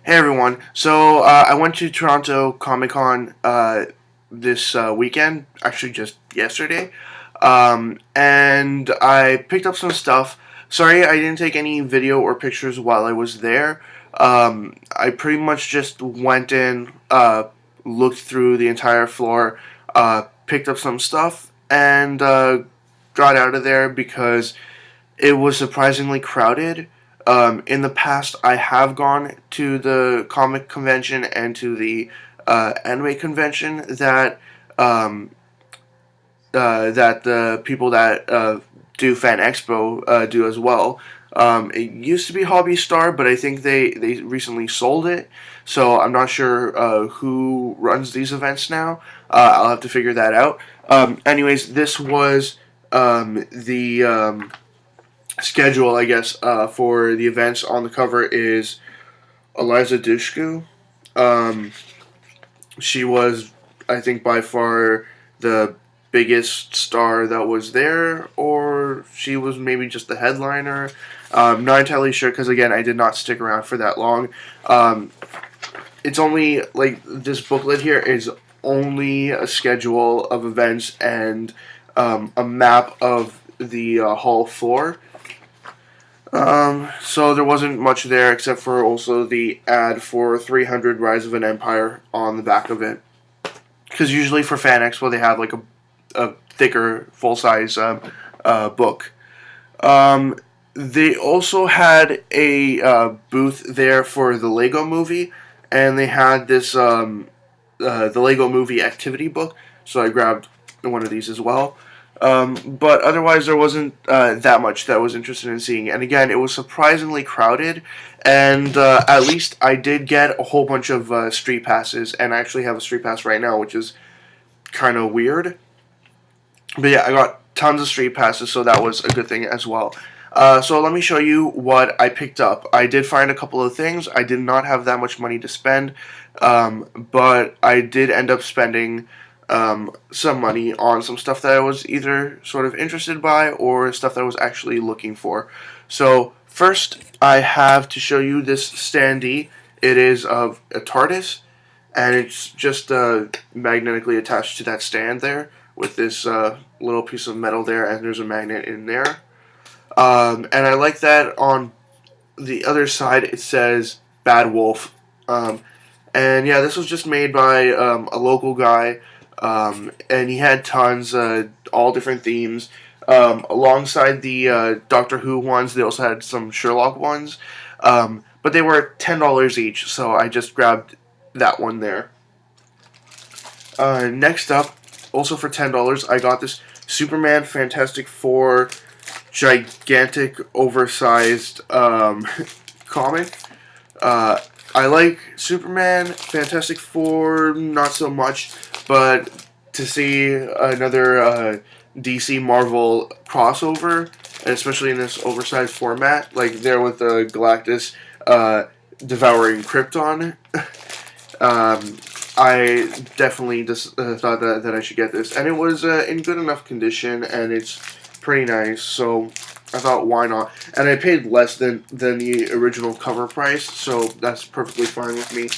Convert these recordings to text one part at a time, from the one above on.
Hey everyone. So I went to Toronto Comicon this weekend, actually just yesterday, and I picked up some stuff. Sorry, I didn't take any video or pictures while I was there. I pretty much just went in, looked through the entire floor, picked up some stuff, and got out of there because it was surprisingly crowded. In the past, I have gone to the comic convention and to the anime convention um, that the people that do Fan Expo do as well. It used to be Hobby Star, but I think they recently sold it. So I'm not sure who runs these events now. I'll have to figure that out. Anyways, this was the schedule, I guess, for the events. On the cover is Eliza Dushku. Um, she was, I think, by far the biggest star that was there, or she was maybe just the headliner. Not entirely sure because, again, I did not stick around for that long. Um, it's only, like, this booklet here is only a schedule of events and a map of the hall floor. So there wasn't much there except for also the ad for 300 Rise of an Empire on the back of it. Because usually for Fan Expo they have like a thicker, full size book. Um, they also had a booth there for the Lego Movie, and they had this the Lego Movie activity book. So I grabbed one of these as well. But otherwise, there wasn't that much that I was interested in seeing. And again, it was surprisingly crowded. And at least I did get a whole bunch of street passes, and I actually have a street pass right now, which is kind of weird. But yeah, I got tons of street passes, so that was a good thing as well. So let me show you what I picked up. I did find a couple of things. I did not have that much money to spend, but I did end up spending some money on some stuff that I was either sort of interested by or stuff that I was actually looking for. So first, I have to show you this standee. It is of a TARDIS, and it's just magnetically attached to that stand there with this little piece of metal there, and there's a magnet in there. And I like that on the other side it says Bad Wolf. And yeah, this was just made by a local guy, and he had tons, all different themes. Alongside the Doctor Who ones, they also had some Sherlock ones, but they were $10 each, so I just grabbed that one there. Next up, also for $10, I got this Superman Fantastic Four gigantic, oversized comic. Uh, I like Superman, Fantastic Four, not so much, but to see another DC Marvel crossover, and especially in this oversized format, like there with Galactus devouring Krypton, I definitely just thought that I should get this, and it was in good enough condition, and it's pretty nice, so I thought, why not? And I paid less than the original cover price, so that's perfectly fine with me.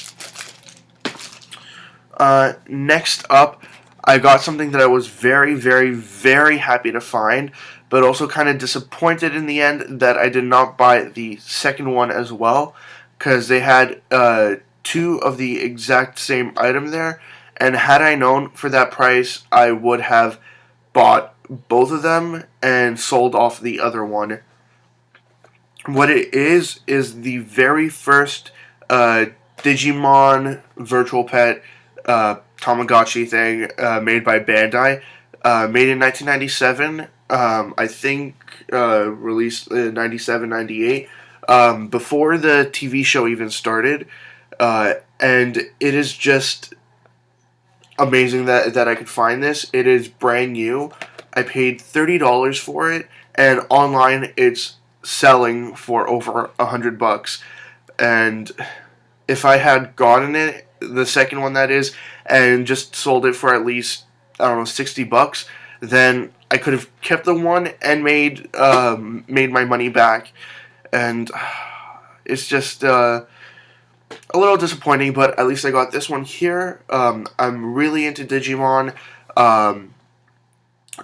Next up, I got something that I was very, very, very happy to find, but also kind of disappointed in the end that I did not buy the second one as well, because they had two of the exact same item there, and had I known for that price, I would have bought both of them and sold off the other one. What it is the very first Digimon virtual pet Tamagotchi thing made by Bandai, made in 1997. I think released in 97, 98, before the TV show even started, and it is just amazing that I could find this. It is brand new. I paid $30 for it, and online it's selling for over $100. And if I had gotten it, the second one that is, and just sold it for at least, I don't know, $60, then I could have kept the one and made my money back. And it's just a a little disappointing, but at least I got this one here. I'm really into Digimon.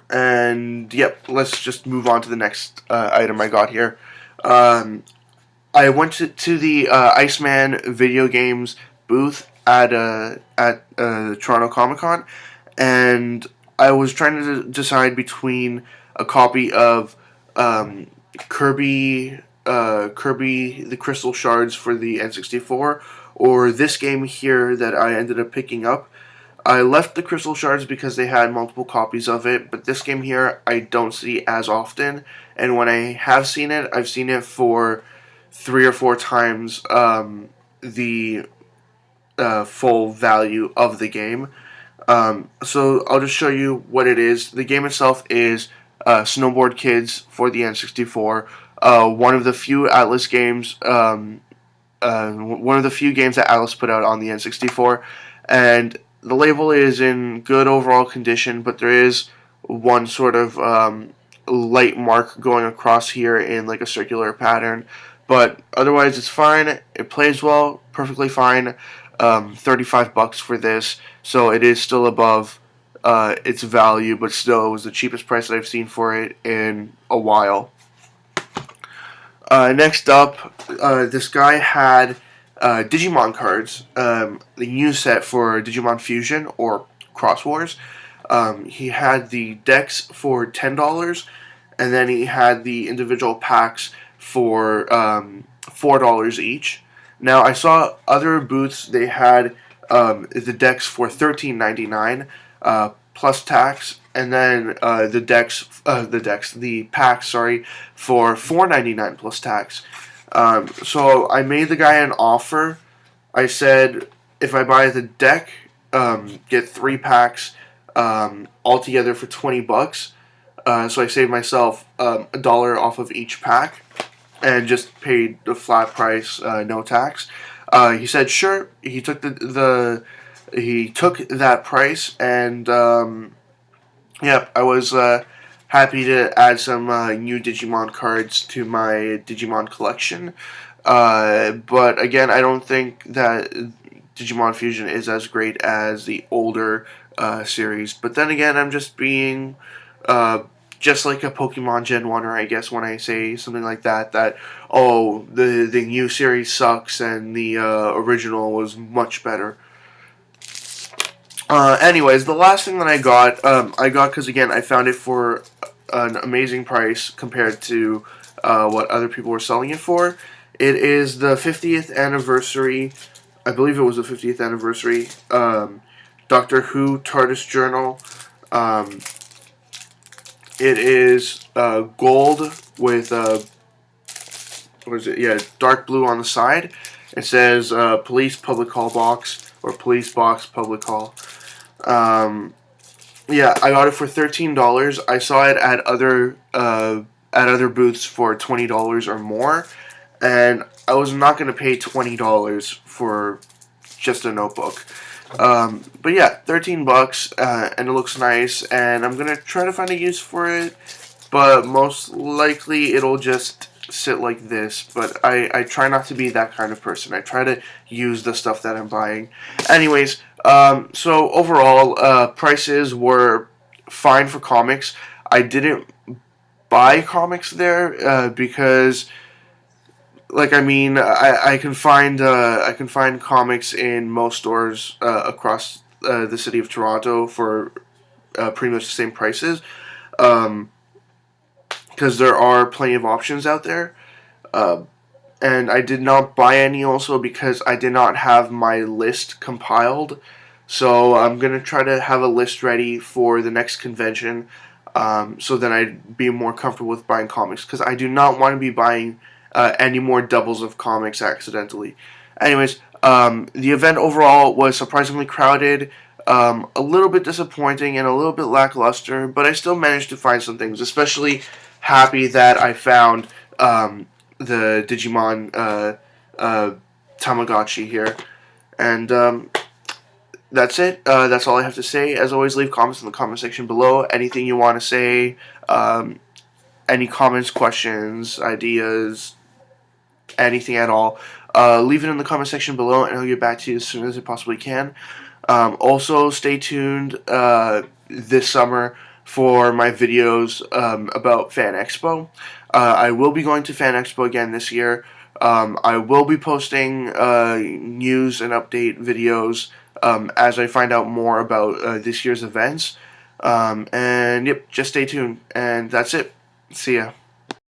And yep, let's just move on to the next item I got here. I went to the Iceman video games booth at Toronto Comicon, and I was trying to decide between a copy of Kirby the Crystal Shards for the N64 or this game here that I ended up picking up. I left the Crystal Shards because they had multiple copies of it, but this game here I don't see as often, and when I have seen it, I've seen it for 3 or 4 times the full value of the game. So I'll just show you what it is. The game itself is Snowboard Kids for the N64. One of the few Atlas games, one of the few games that Atlas put out on the N64, and the label is in good overall condition, but there is one sort of light mark going across here in like a circular pattern. But otherwise, it's fine. It plays well, perfectly fine. $35 for this, so it is still above its value, but still, it was the cheapest price that I've seen for it in a while. Next up, this guy had Digimon cards, the new set for Digimon Fusion or Cross Wars. He had the decks for $10, and then he had the individual packs for $4 each. Now, I saw other booths, they had the decks for $13.99 plus tax, and then the packs, sorry, for $4.99 plus tax. So I made the guy an offer. I said, if I buy the deck, get 3 packs altogether for $20. So I saved myself $1 off of each pack and just paid the flat price, no tax. He said sure. He took he took that price, and yeah, I was happy to add some new Digimon cards to my Digimon collection. But again, I don't think that Digimon Fusion is as great as the older series. But then again, I'm just being just like a Pokemon Gen 1er, I guess, when I say something like that, oh, the new series sucks and the original was much better. Anyways, the last thing that I got because, again, I found it for an amazing price compared to what other people were selling it for. It is the 50th anniversary, I believe it was the 50th anniversary, Doctor Who TARDIS Journal. It is gold with what is it? Yeah, dark blue on the side. It says police public call box or police box public call. Yeah, I got it for $13. I saw it at other booths for $20 or more, and I was not going to pay $20 for just a notebook. But yeah, $13, and it looks nice, and I'm gonna try to find a use for it, but most likely it'll just sit like this, but I try not to be that kind of person. I try to use the stuff that I'm buying. Anyways, so overall, prices were fine for comics. I didn't buy comics there, because, like, I mean, I can find comics in most stores across the city of Toronto for pretty much the same prices, because there are plenty of options out there. And I did not buy any also because I did not have my list compiled. So I'm gonna try to have a list ready for the next convention, so then I'd be more comfortable with buying comics, because I do not want to be buying any more doubles of comics accidentally. Anyways, the event overall was surprisingly crowded, a little bit disappointing and a little bit lackluster, but I still managed to find some things, especially happy that I found the Digimon Tamagotchi here. And that's it. That's all I have to say. As always, leave comments in the comment section below. Anything you want to say, any comments, questions, ideas, anything at all. leave it in the comment section below, and I'll get back to you as soon as I possibly can. Also, stay tuned this summer for my videos about Fan Expo. I will be going to Fan Expo again this year. I will be posting news and update videos as I find out more about this year's events. And yep, just stay tuned. And that's it. See ya.